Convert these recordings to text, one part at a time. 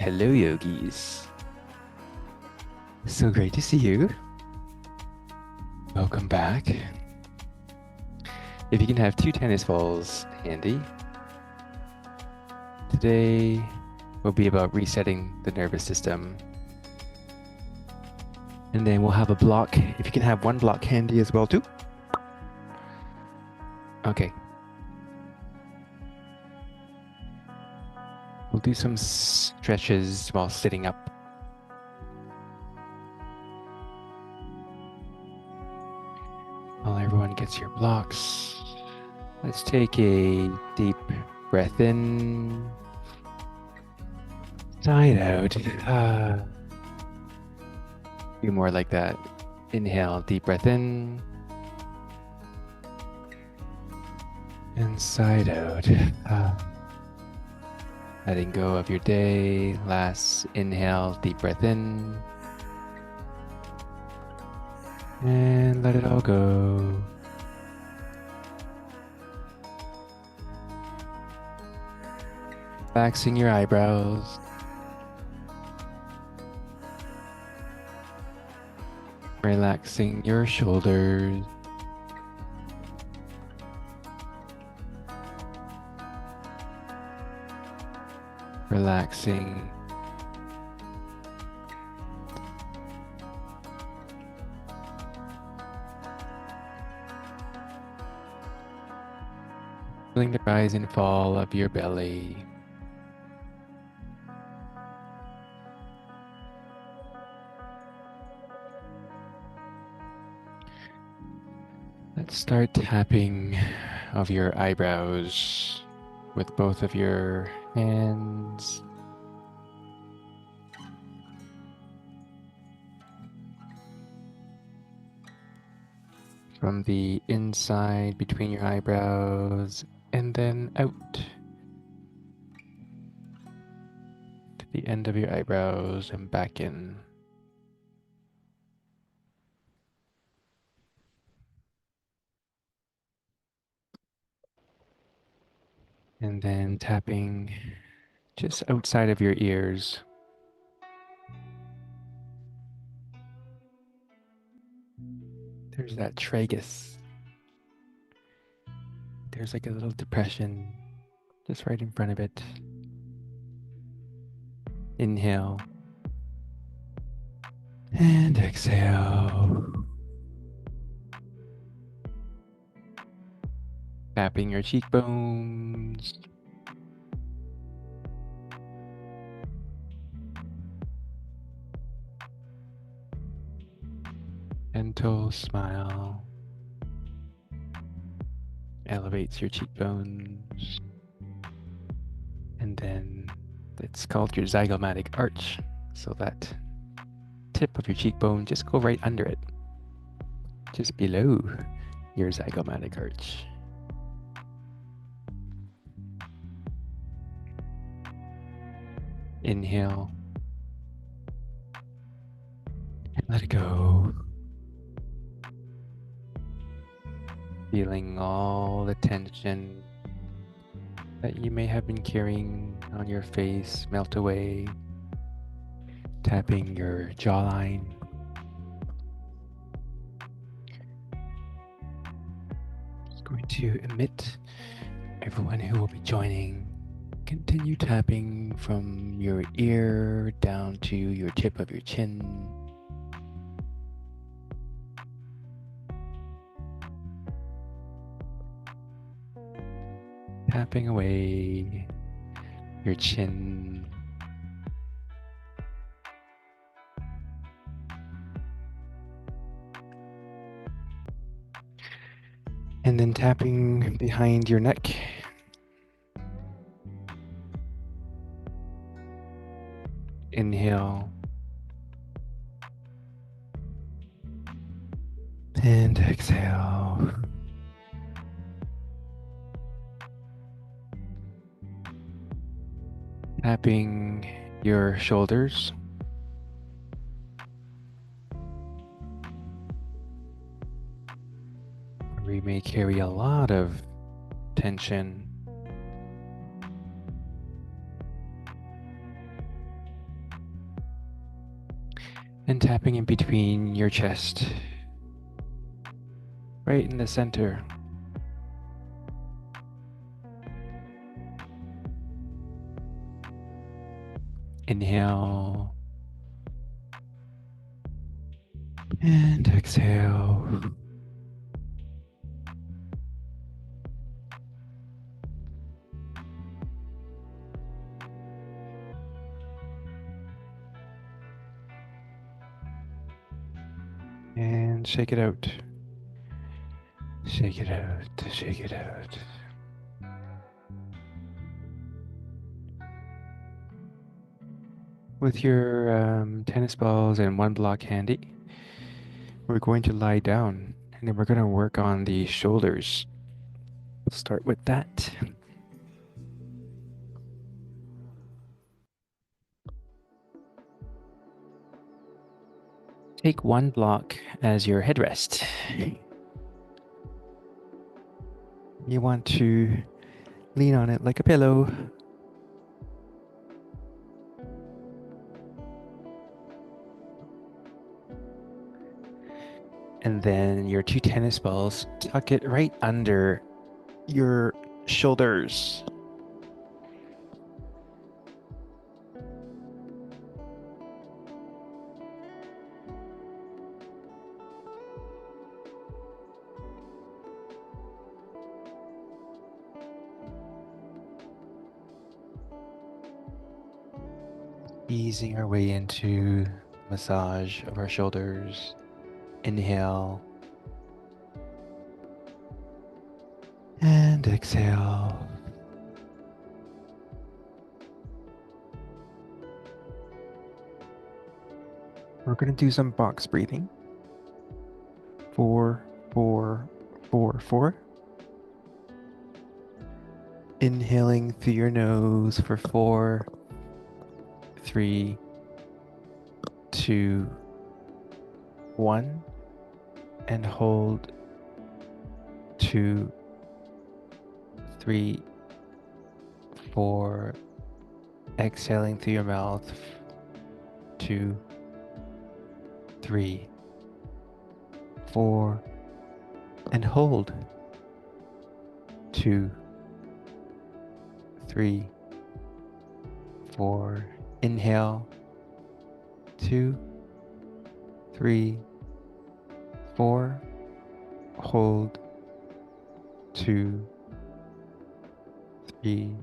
Hello, yogis. So great to see you. Welcome back. If you can have 2 tennis balls handy, today will be about resetting the nervous system. And then we'll have a block. If you can have 1 block handy as well, too. Okay. We'll do some stretches while sitting up. While everyone gets your blocks, let's take a deep breath in, side out. Do more like that. Inhale, deep breath in, and side out. Letting go of your day. Last inhale, deep breath in, and let it all go. Relaxing your eyebrows. Relaxing your shoulders. Relaxing feeling the rise and fall of your belly. Let's start tapping of your eyebrows with both of your hands. From the inside between your eyebrows and then out to the end of your eyebrows and back in. And then tapping just outside of your ears. There's that tragus. There's like a little depression just right in front of it. Inhale. And exhale. Tapping your cheekbones. Gentle smile elevates your cheekbones. And then it's called your zygomatic arch. So that tip of your cheekbone, just go right under it. Just below your zygomatic arch. Inhale. And let it go. Feeling all the tension that you may have been carrying on your face melt away. Tapping your jawline. Just going to emit everyone who will be joining. Continue tapping from your ear down to your tip of your chin. Tapping away your chin. And then tapping behind your neck. Inhale. And exhale. Tapping your shoulders. We may carry a lot of tension. And tapping in between your chest, right in the center. Inhale and exhale. And shake it out. Shake it out. Shake it out. With your tennis balls and one block handy, we're going to lie down and then we're going to work on the shoulders. We'll start with that. Take one block as your headrest. You want to lean on it like a pillow. And then your two tennis balls, tuck it right under your shoulders. Easing our way into massage of our shoulders. Inhale. And exhale. We're going to do some box breathing. 4, 4, 4, 4. Inhaling through your nose for 4, 3, 2, 1. And hold 2, 3, 4. Exhaling through your mouth. 2, 3, 4. And hold 2, 3, 4. Inhale 2, 3, 4. Hold 2, 3,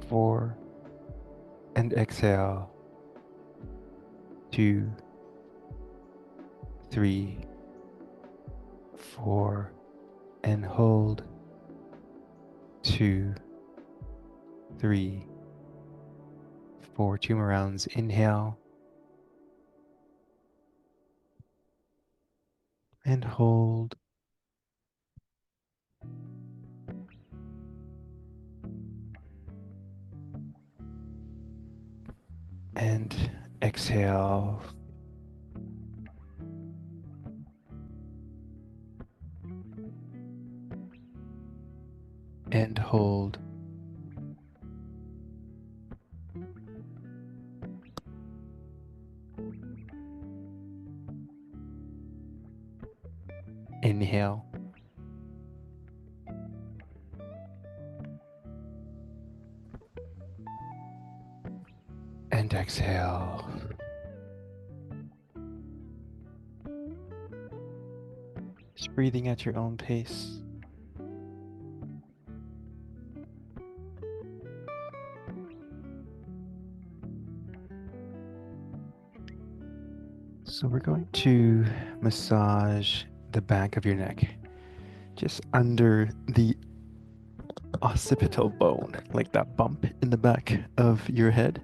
4. And exhale 2, 3, 4. And hold 2, 3, 4. 2 more rounds. Inhale and hold. And exhale. And hold. Inhale. And exhale. Just breathing at your own pace. So we're going to massage the back of your neck, just under the occipital bone, like that bump in the back of your head.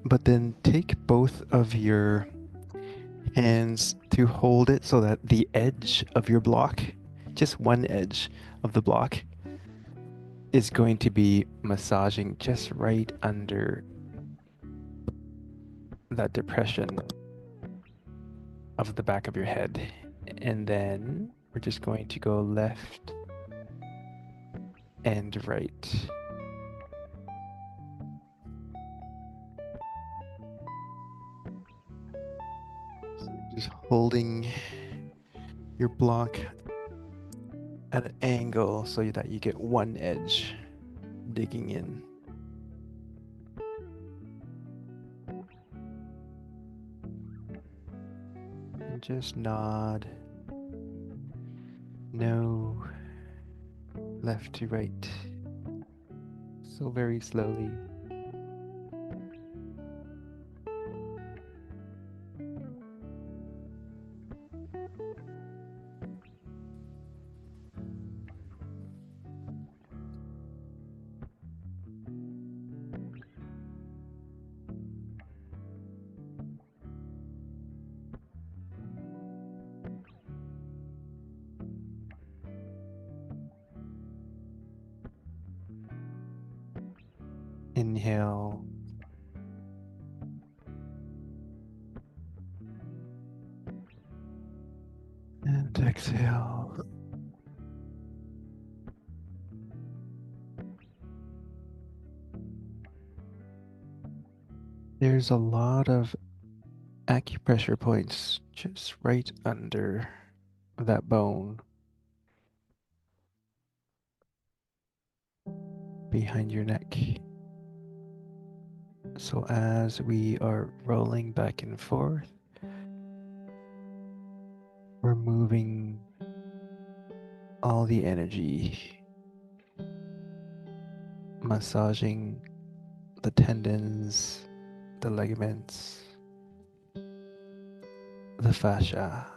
But then take both of your hands to hold it so that the edge of your block, just one edge of the block, is going to be massaging just right under that depression of the back of your head. And then we're just going to go left and right. holding your block at an angle so that you get one edge digging in. And just nod. No. Left to right. So very slowly. Inhale. And exhale. There's a lot of acupressure points just right under that bone behind your neck. So as we are rolling back and forth, we're moving all the energy, massaging the tendons, the ligaments, the fascia,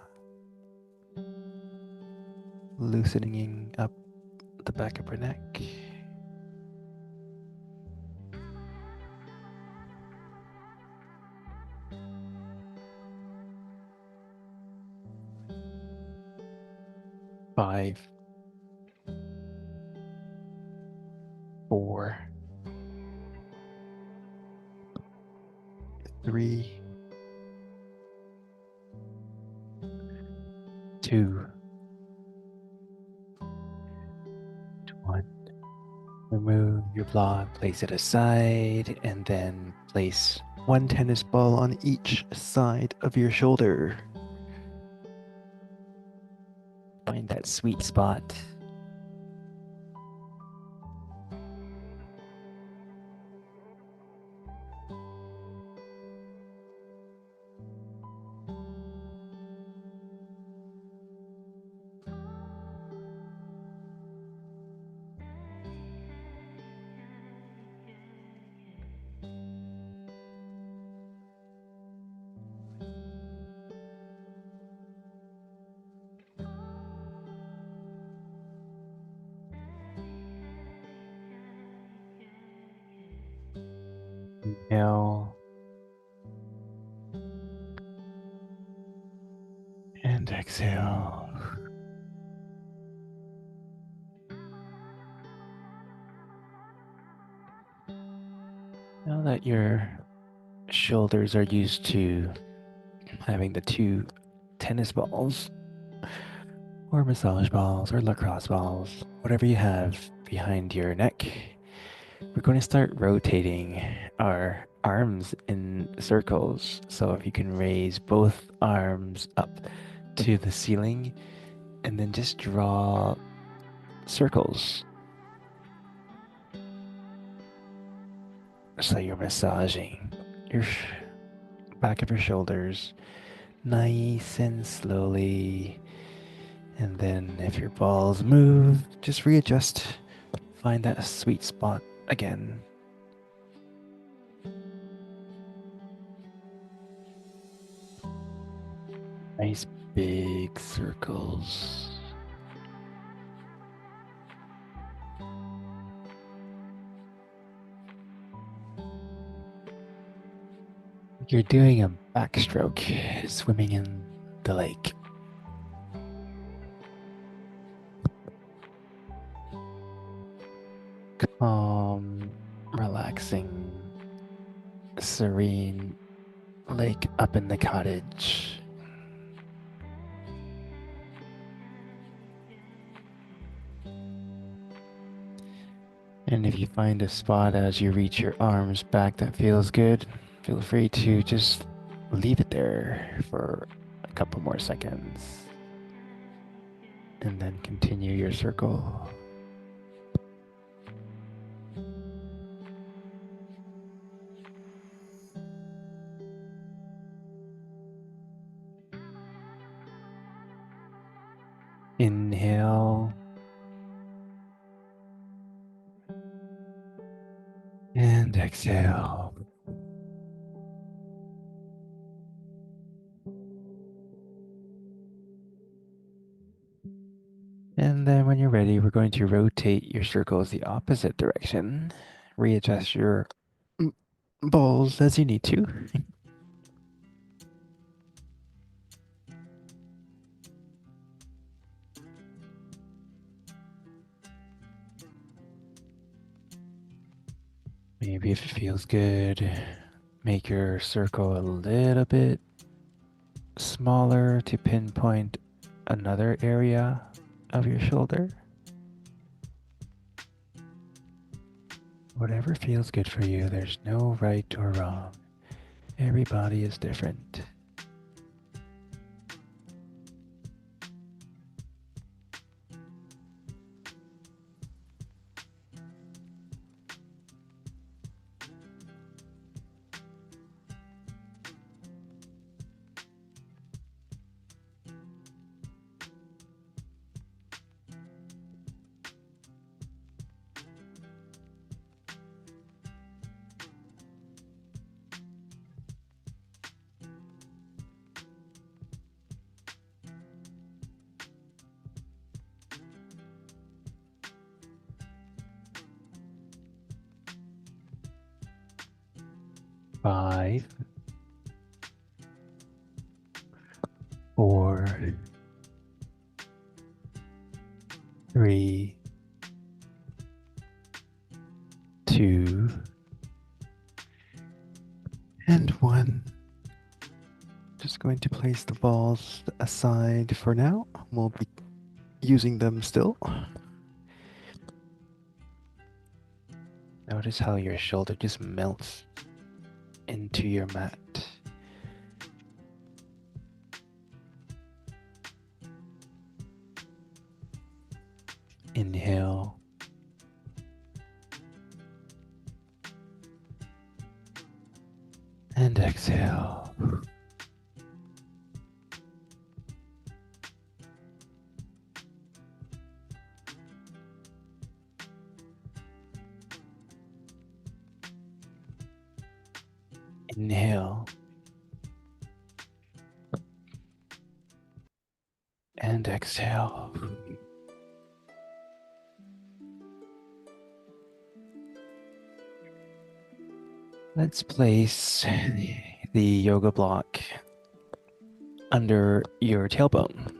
loosening up the back of her neck. Five, 4, 3, 2, 1. Remove your block, place it aside, and then place one tennis ball on each side of your shoulder. Find that sweet spot. Inhale. And exhale. Now that your shoulders are used to having the 2 tennis balls, or massage balls, or lacrosse balls, whatever you have behind your neck, we're going to start rotating our arms in circles. So if you can raise both arms up to the ceiling and then just draw circles. So you're massaging your back of your shoulders nice and slowly. And then if your balls move, just readjust. Find that sweet spot again. Nice big circles. You're doing a backstroke, swimming in the lake. Calm, relaxing, serene lake up in the cottage. And if you find a spot as you reach your arms back that feels good, feel free to just leave it there for a couple more seconds. And then continue your circle. Inhale. And exhale. And then when you're ready, we're going to rotate your circles the opposite direction. Readjust your balls as you need to. Maybe if it feels good, make your circle a little bit smaller to pinpoint another area of your shoulder. Whatever feels good for you, there's no right or wrong. Everybody is different. Five, 4, 3, 2, and 1. Just going to place the balls aside for now. We'll be using them still. Notice how your shoulder just melts into your mat. Inhale. And exhale. Inhale. And exhale. Let's place the yoga block under your tailbone.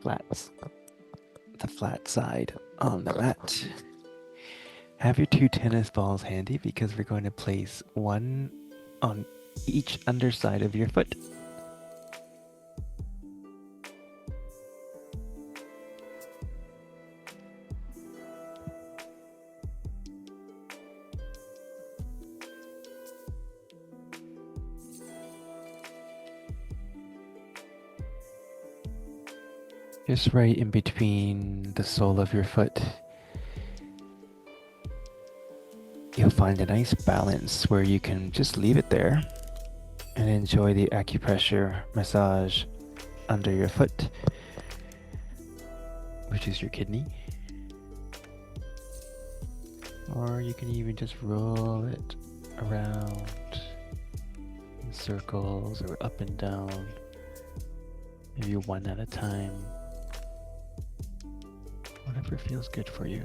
Flats. The flat side on the mat. Have your 2 tennis balls handy because we're going to place one on each underside of your foot. Just right in between the sole of your foot. You'll find a nice balance where you can just leave it there and enjoy the acupressure massage under your foot, which is your kidney. Or you can even just roll it around in circles or up and down, maybe one at a time. Whatever feels good for you.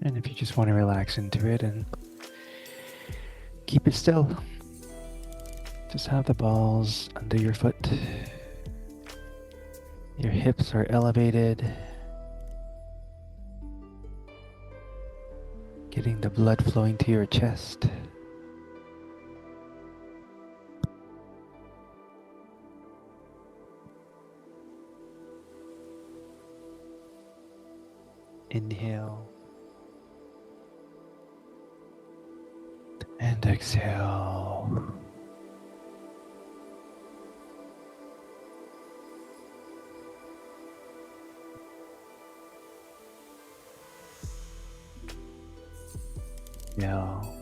And if you just want to relax into it and keep it still, just have the balls under your foot. Your hips are elevated, getting the blood flowing to your chest. Inhale and exhale. Inhale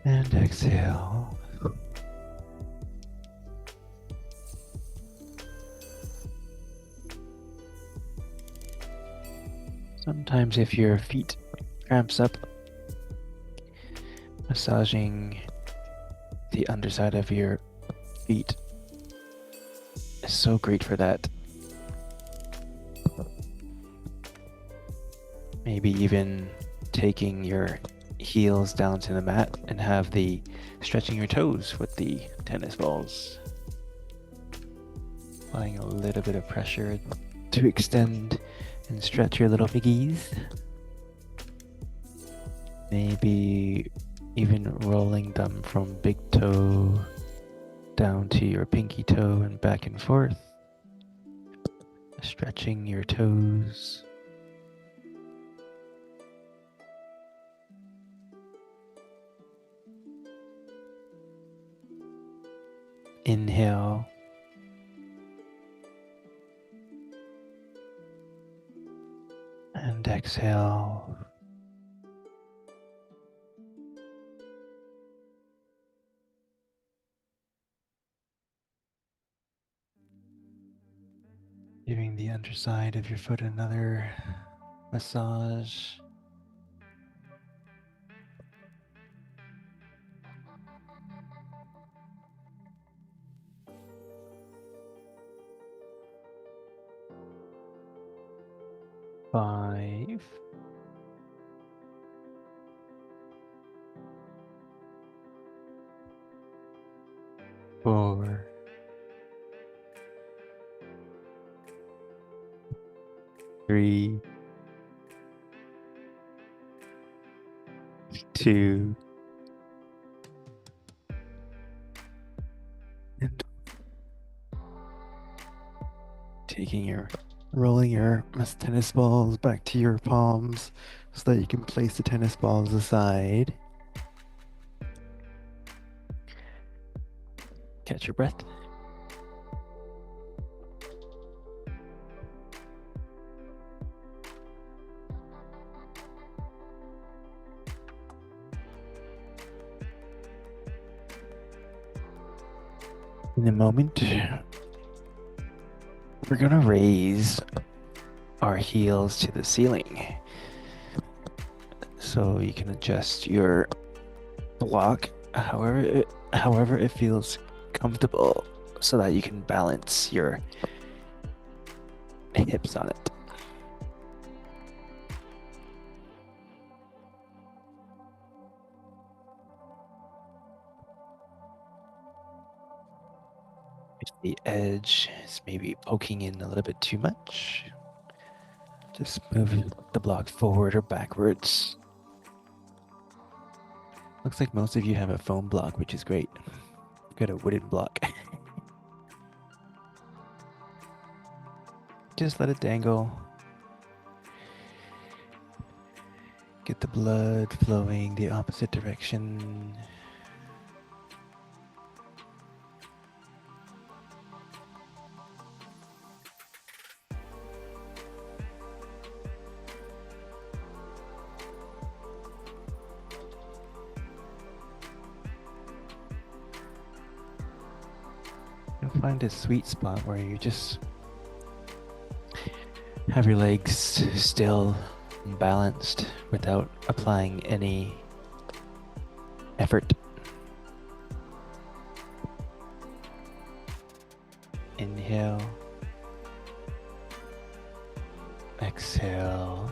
and exhale. Sometimes if your feet cramps up, massaging the underside of your feet is so great for that. Maybe even taking your heels down to the mat and have the stretching your toes with the tennis balls. Applying a little bit of pressure to extend and stretch your little piggies. Maybe even rolling them from big toe down to your pinky toe and back and forth. Stretching your toes. Inhale. And exhale. Giving the underside of your foot another massage. Five. 4. 3. 2. And rolling your tennis balls back to your palms so that you can place the tennis balls aside. Catch your breath. In a moment, we're gonna raise our heels to the ceiling. So you can adjust your block however it feels comfortable so that you can balance your hips on it. If the edge is maybe poking in a little bit too much, just move the block forward or backwards. Looks like most of you have a foam block, which is great. I've got a wooden block. Just let it dangle. Get the blood flowing the opposite direction. You'll find a sweet spot where you just have your legs still and balanced without applying any effort. Inhale. Exhale.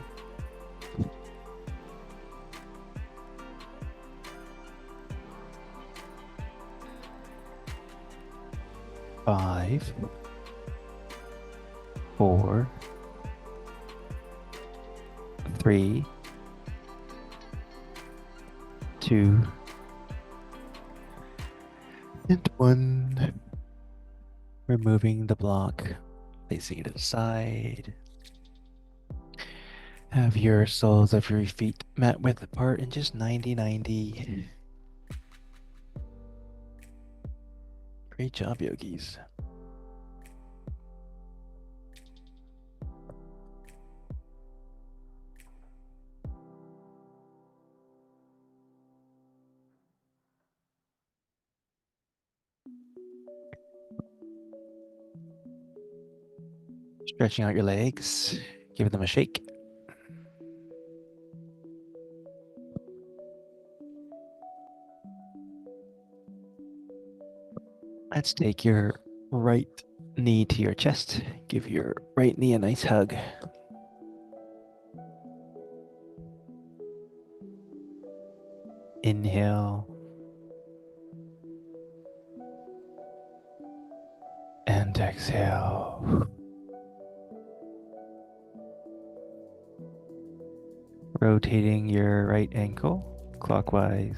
Five, 4, 3, 2, and 1. Removing the block Placing it to the side. Have your soles of your feet mat width apart and just 90-90. Great job, yogis. Stretching out your legs. Give them a shake. Let's take your right knee to your chest. Give your right knee a nice hug. Inhale. And exhale. Rotating your right ankle clockwise.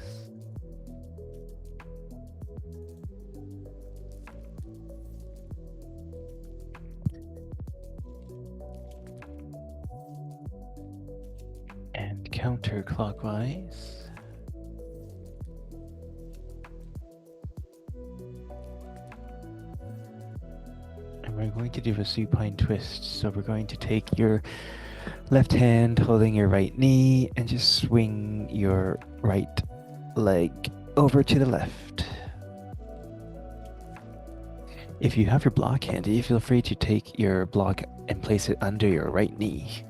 And counterclockwise. And we're going to do a supine twist. So we're going to take your left hand holding your right knee and just swing your right leg over to the left. If you have your block handy, feel free to take your block and place it under your right knee.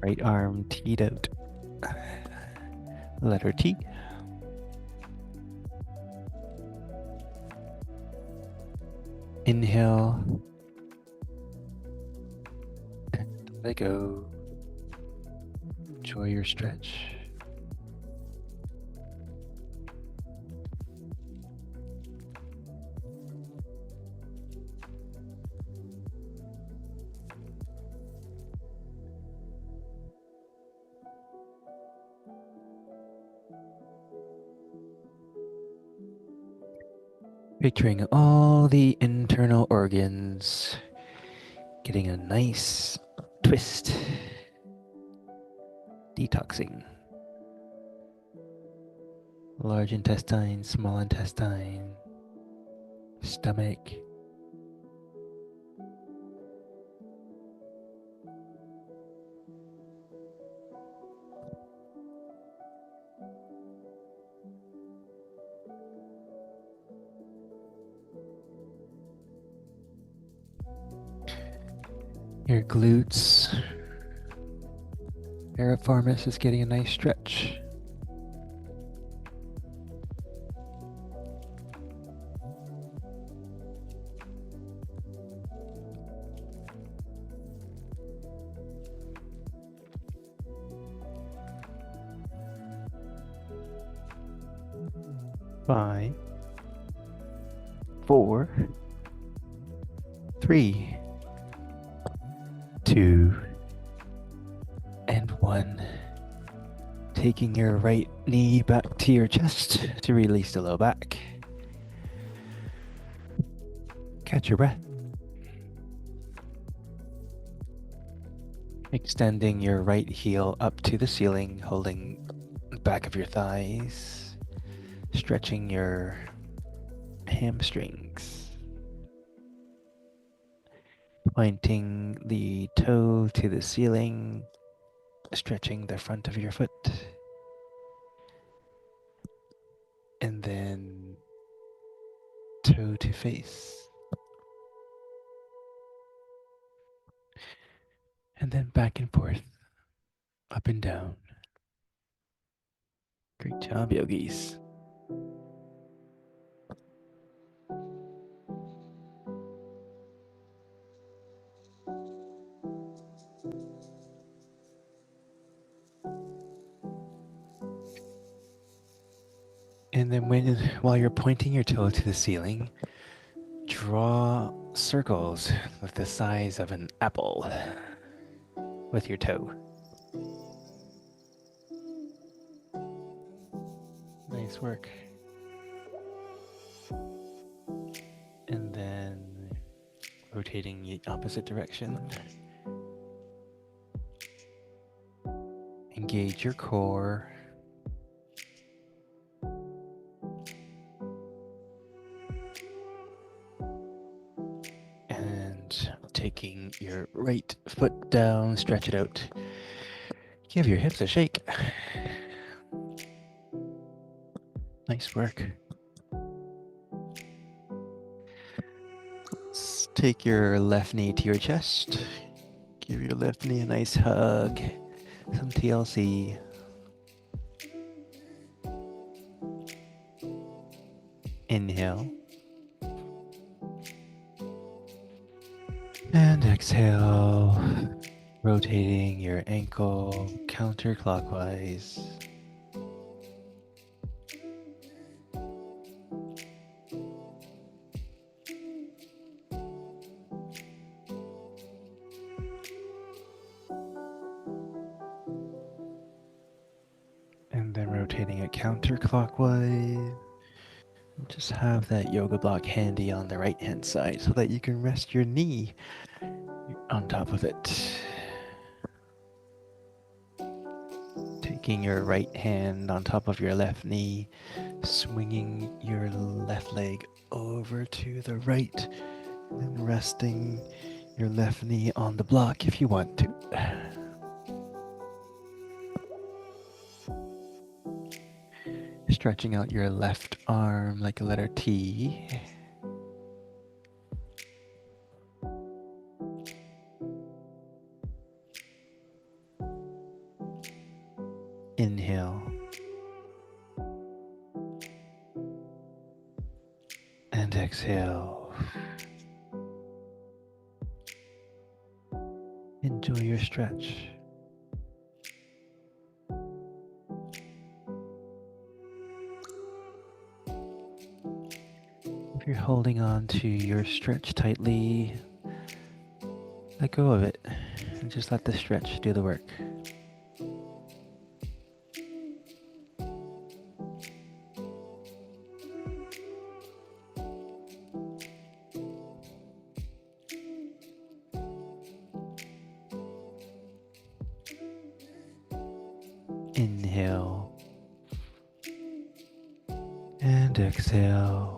Right arm teed out. Letter T. Inhale. And let go. Enjoy your stretch. Picturing all the internal organs getting a nice twist. Detoxing. Large intestine, small intestine, stomach. Your glutes. Piriformis is getting a nice stretch. Five, 4, 3, 2, and 1. Taking your right knee back to your chest to release the low back. Catch your breath. Extending your right heel up to the ceiling, holding the back of your thighs. Stretching your hamstrings. Pointing the toe to the ceiling, stretching the front of your foot. And then toe to face. And then back and forth, up and down. Great job, yogis. And then while you're pointing your toe to the ceiling, draw circles with the size of an apple with your toe. Nice work. And then rotating the opposite direction. Engage your core. And taking your right foot down, stretch it out. Give your hips a shake. Nice work. Let's take your left knee to your chest. Give your left knee a nice hug. Some TLC. Inhale. And exhale. Rotating your ankle counterclockwise. And then rotating it counterclockwise. Just have that yoga block handy on the right hand side so that you can rest your knee on top of it. Taking your right hand on top of your left knee, swinging your left leg over to the right, and resting your left knee on the block if you want to. Stretching out your left arm like a letter T. Inhale. And exhale. Enjoy your stretch. If you're holding on to your stretch tightly, let go of it and just let the stretch do the work. Inhale and exhale.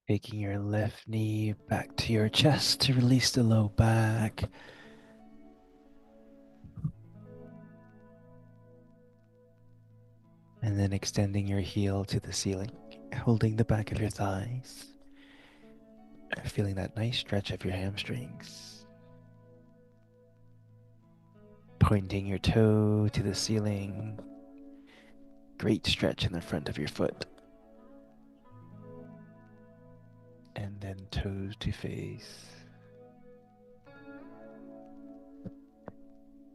Taking your left knee back to your chest to release the low back. And then extending your heel to the ceiling, holding the back of your thighs. Feeling that nice stretch of your hamstrings. Pointing your toe to the ceiling. Great stretch in the front of your foot. And then toes to face.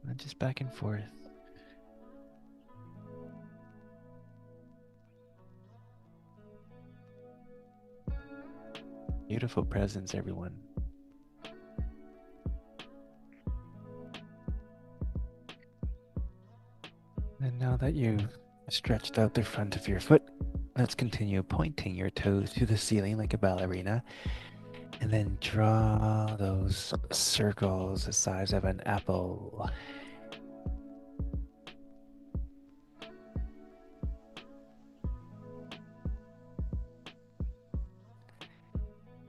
And just back and forth. Beautiful presence, everyone. And now that you've stretched out the front of your foot, let's continue pointing your toes to the ceiling like a ballerina. And then draw those circles the size of an apple.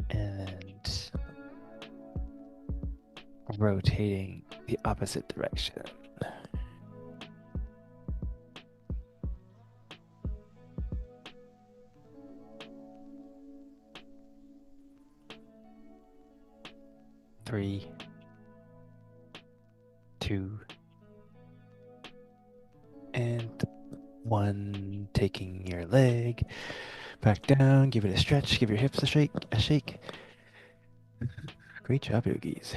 And rotating the opposite direction. Three, two, and one. Taking your leg back down, give it a stretch, give your hips a shake, a shake. Great job, yogis.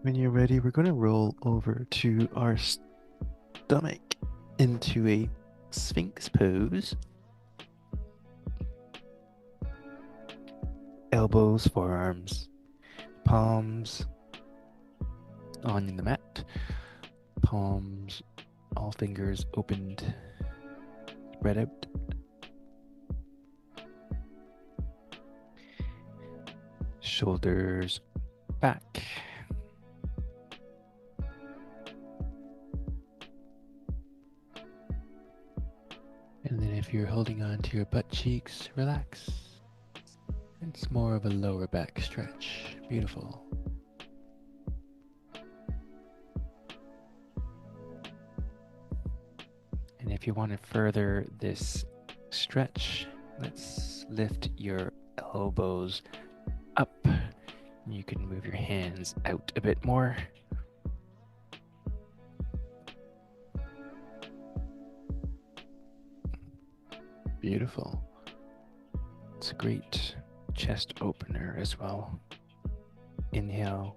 When you're ready, we're going to roll over to our stomach into a Sphinx pose. Elbows, forearms, palms on the mat. Palms, all fingers opened, spread out. Shoulders back. And then if you're holding on to your butt cheeks, relax. It's more of a lower back stretch. Beautiful. And if you want to further this stretch, let's lift your elbows up. You can move your hands out a bit more. Beautiful. It's a great chest opener as well. Inhale.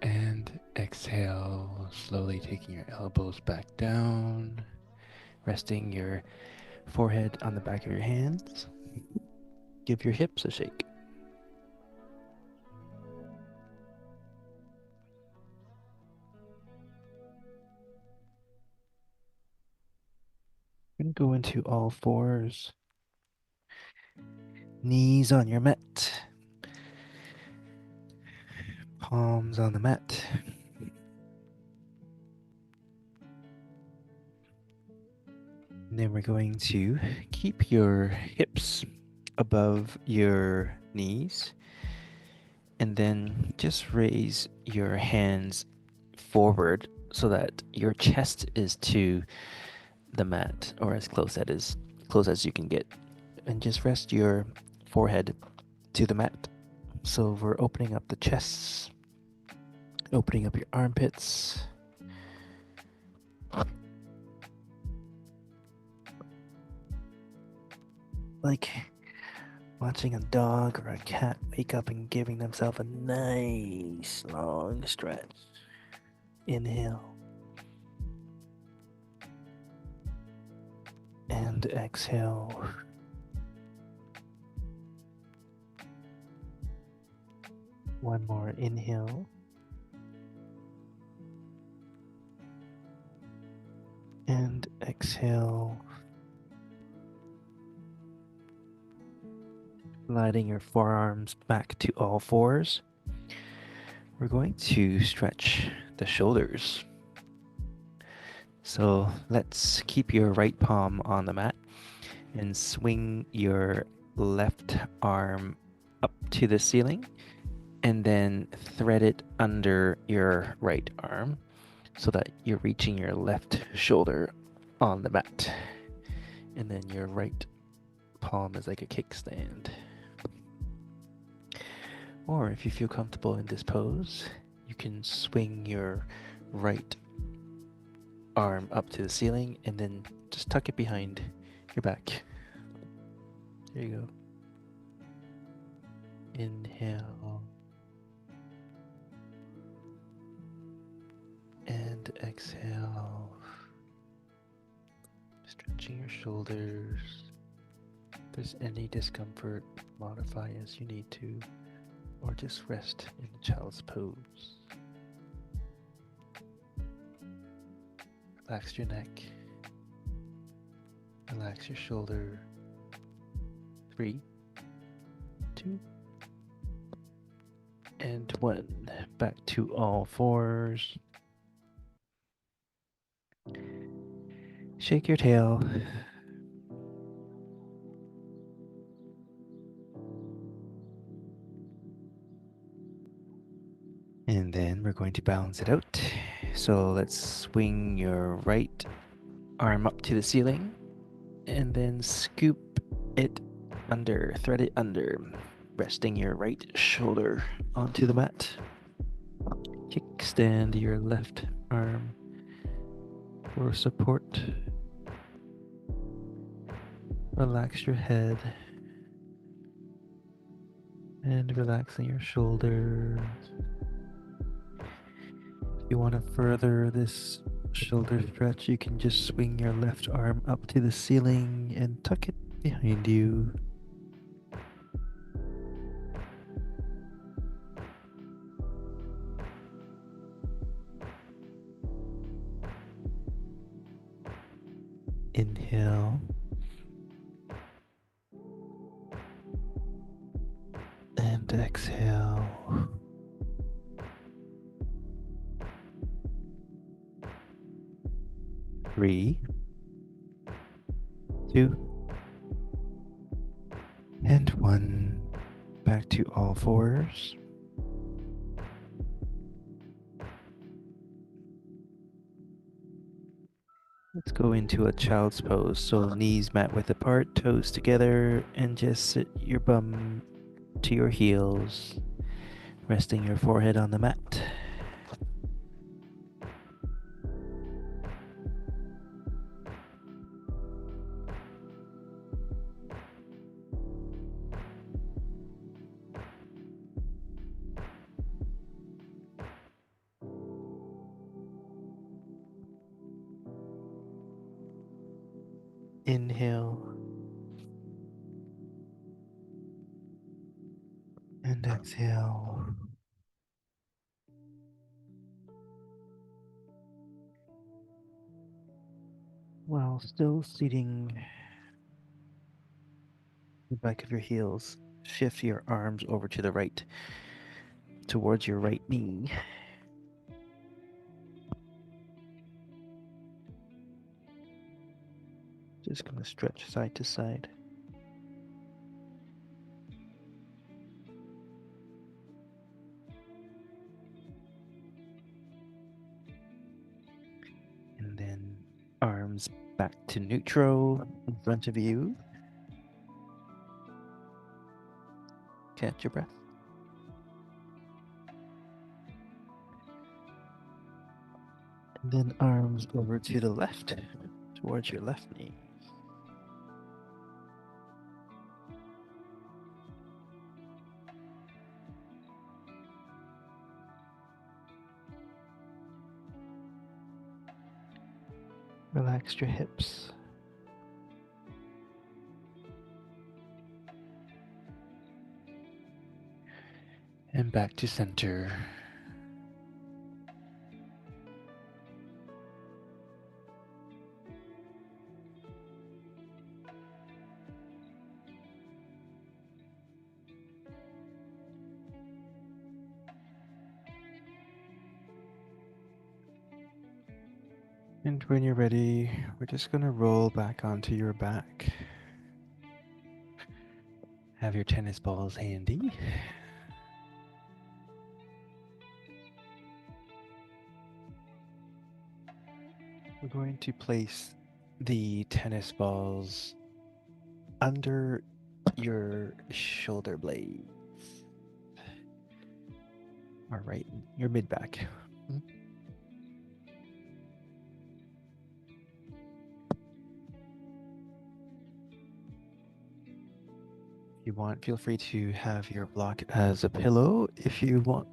And exhale, slowly taking your elbows back down, resting your forehead on the back of your hands. Give your hips a shake. And go into all fours. Knees on your mat. Palms on the mat. And then we're going to keep your hips above your knees. And then just raise your hands forward so that your chest is to the mat, or as close as you can get. And just rest your forehead to the mat. So we're opening up the chest, opening up your armpits. Like watching a dog or a cat wake up and giving themselves a nice long stretch. Inhale. And exhale. One more inhale. And exhale. Sliding your forearms back to all fours. We're going to stretch the shoulders. So let's keep your right palm on the mat and swing your left arm up to the ceiling and then thread it under your right arm so that you're reaching your left shoulder on the mat. And then your right palm is like a kickstand. Or if you feel comfortable in this pose, you can swing your right arm up to the ceiling and then just tuck it behind your back. There you go. Inhale. And exhale. Stretching your shoulders. If there's any discomfort, modify as you need to, or just rest in the child's pose. Relax your neck. Relax your shoulder. 3, 2, and 1. Back to all fours. Shake your tail. And then we're going to balance it out. So let's swing your right arm up to the ceiling and then scoop it under, thread it under, resting your right shoulder onto the mat. Kickstand your left arm for support. Relax your head And relaxing your shoulders. If you want to further this shoulder stretch, you can just swing your left arm up to the ceiling and tuck it behind you. Inhale. And exhale. 3, 2, and 1. Back to all fours. Let's go into a child's pose. So knees mat width apart, toes together, and just sit your bum to your heels, resting your forehead on the mat. Inhale and exhale. While still seating the back of your heels, shift your arms over to the right, towards your right knee. Just going to stretch side to side. And then arms back to neutral in front of you. Catch your breath. And then arms over to the left, towards your left knee. Relax your hips. And back to center. And when you're ready, we're just going to roll back onto your back. Have your tennis balls handy. We're going to place the tennis balls under your shoulder blades. Or right, your mid back. If you want, feel free to have your block as a pillow if you want,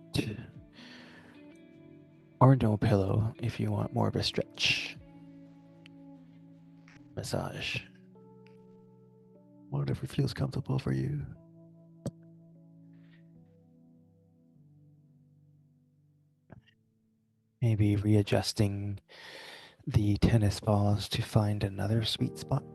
or no pillow if you want more of a stretch. Massage. Whatever feels comfortable for you. Maybe readjusting the tennis balls to find another sweet spot.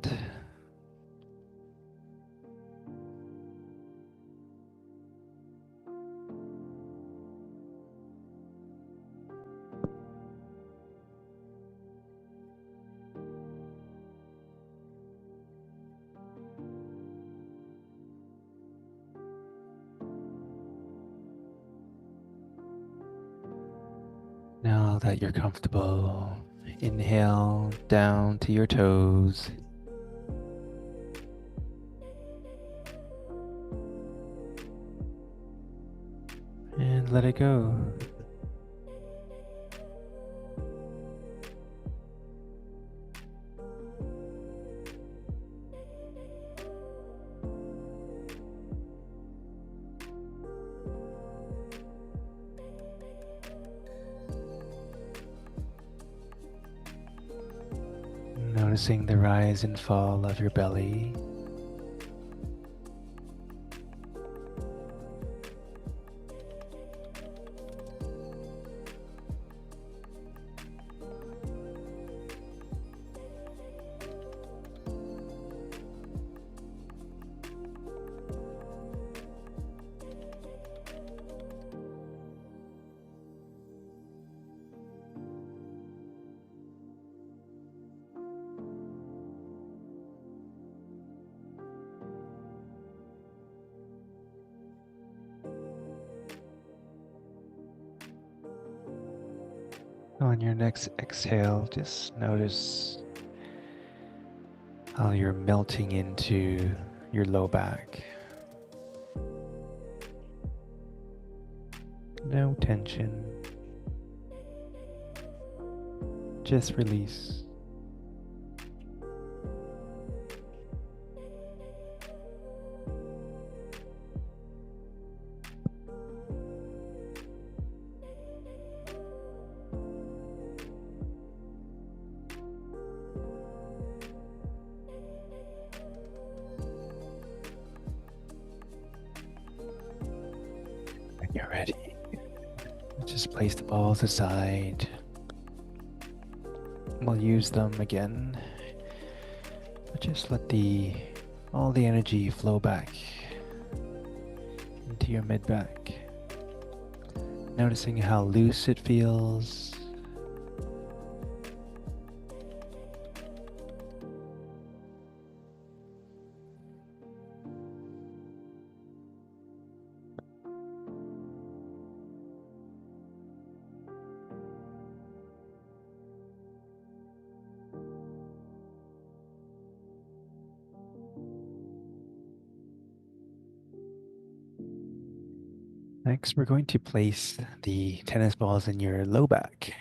Now that you're comfortable, inhale down to your toes. And let it go. Noticing the rise and fall of your belly. On your next exhale, just notice how you're melting into your low back. No tension, just release. When you're ready, just place the balls aside. We'll use them again, but just let all the energy flow back into your mid back. Noticing how loose it feels. Next, we're going to place the tennis balls in your low back.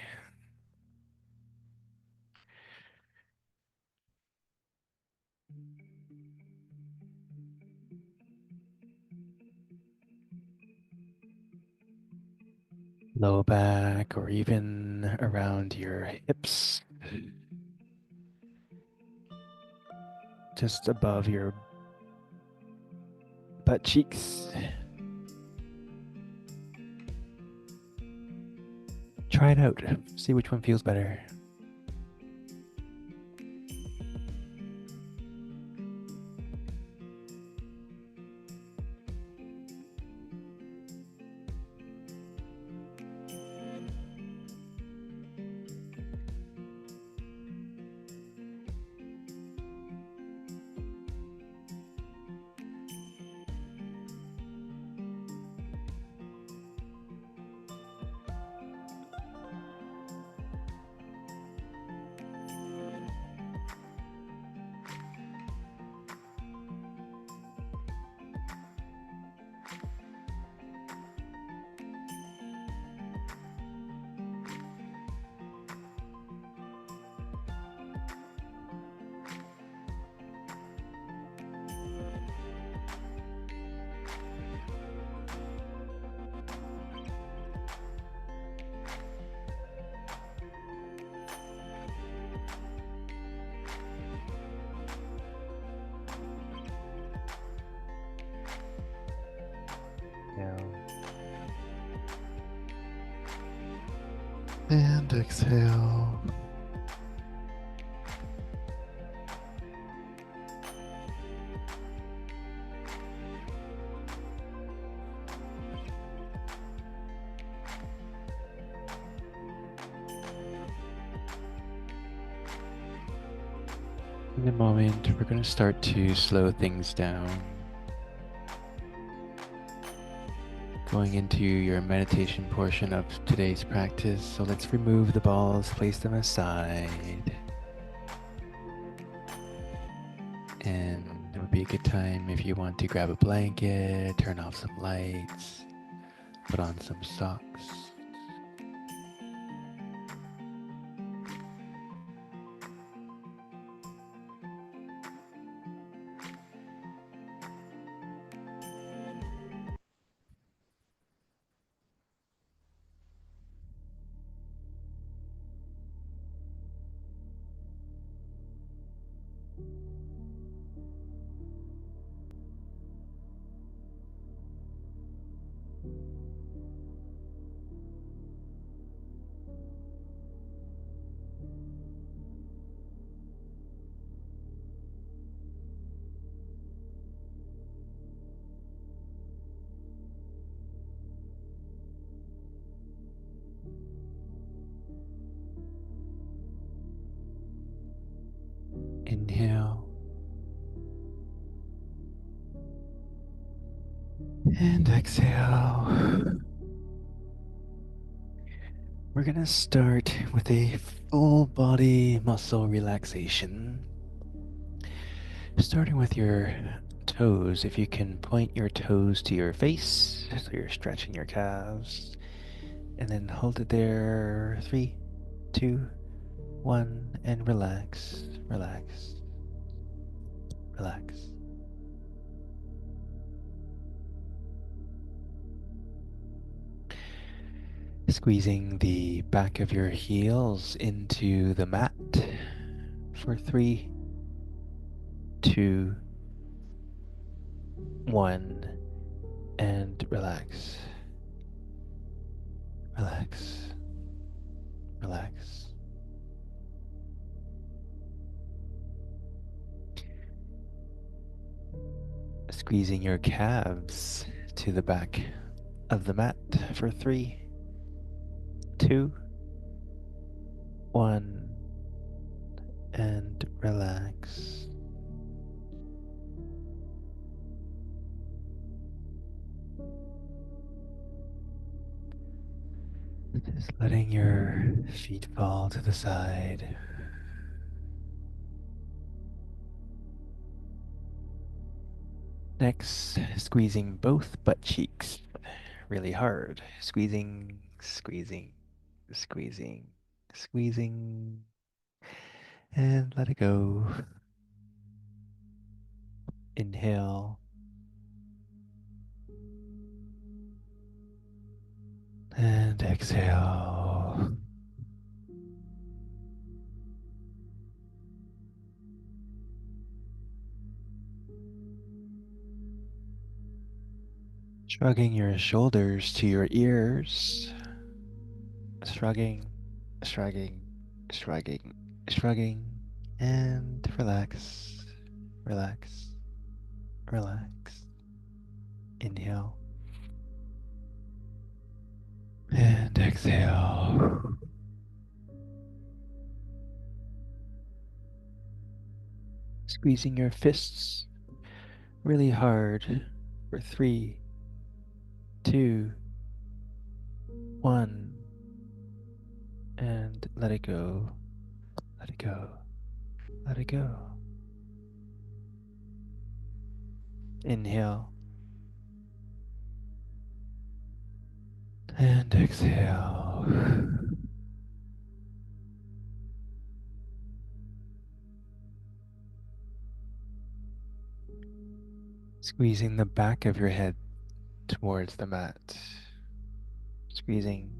Low back, or even around your hips, just above your butt cheeks. Try it out, see which one feels better. Now, and exhale. In a moment, we're going to start to slow things down. Going into your meditation portion of today's practice. So let's remove the balls, place them aside. And it would be a good time if you want to grab a blanket, turn off some lights, put on some socks. Inhale and exhale. We're gonna start with a full body muscle relaxation. Starting with your toes, if you can point your toes to your face, so you're stretching your calves, and then hold it there. 3, 2, 1, and relax, relax, relax. Squeezing the back of your heels into the mat for 3, 2, 1, and relax, relax, relax. Squeezing your calves to the back of the mat for 3, 2, 1, and relax. Just letting your feet fall to the side. Next, squeezing both butt cheeks really hard. Squeezing, squeezing, squeezing, squeezing, and let it go. Inhale and exhale. Shrugging your shoulders to your ears. Shrugging, shrugging, shrugging, shrugging, and relax, relax, relax. Inhale and exhale. Squeezing your fists really hard for 3, 2, 1, and let it go, let it go, let it go. Inhale and exhale. Squeezing the back of your head towards the mat. Squeezing,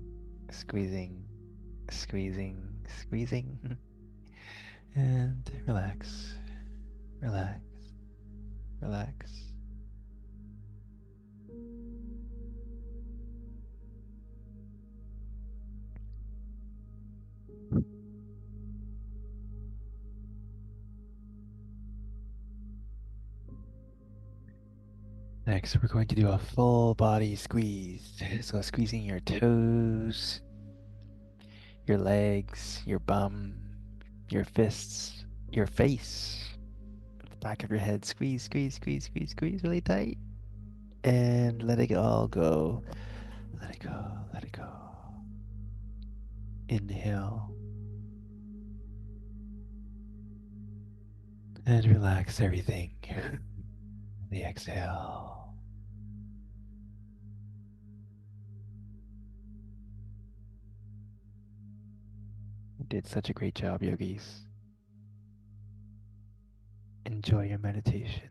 squeezing, squeezing, squeezing. And relax, relax, relax. Next, we're going to do a full body squeeze. So, squeezing your toes, your legs, your bum, your fists, your face, the back of your head. Squeeze, squeeze, squeeze, squeeze, squeeze really tight. And let it all go. Let it go, let it go. Inhale. And relax everything. The exhale. You did such a great job, yogis. Enjoy your meditation.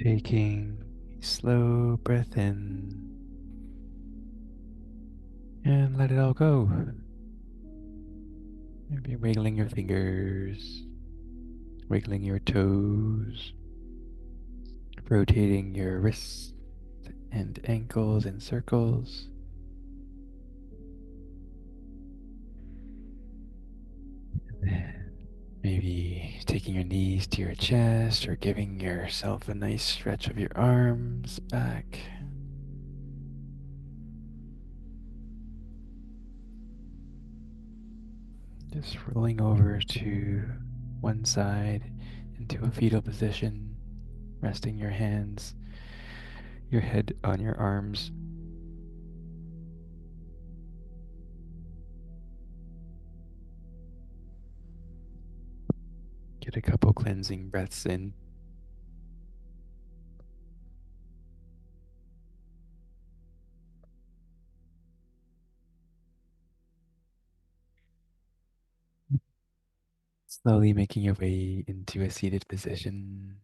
Taking a slow breath in and let it all go. Maybe wiggling your fingers, wiggling your toes, rotating your wrists and ankles in circles. Maybe taking your knees to your chest or giving yourself a nice stretch of your arms back. Just rolling over to one side into a fetal position, resting your hands, your head on your arms. Get a couple cleansing breaths in. Slowly making your way into a seated position.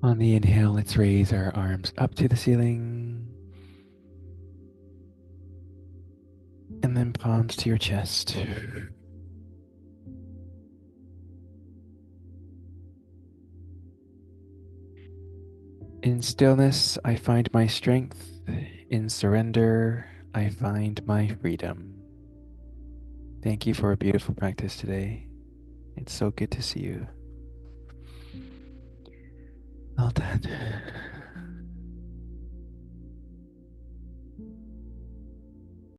On the inhale, let's raise our arms up to the ceiling and then palms to your chest. In stillness, I find my strength. In surrender, I find my freedom. Thank you for a beautiful practice today. It's so good to see you. Well done.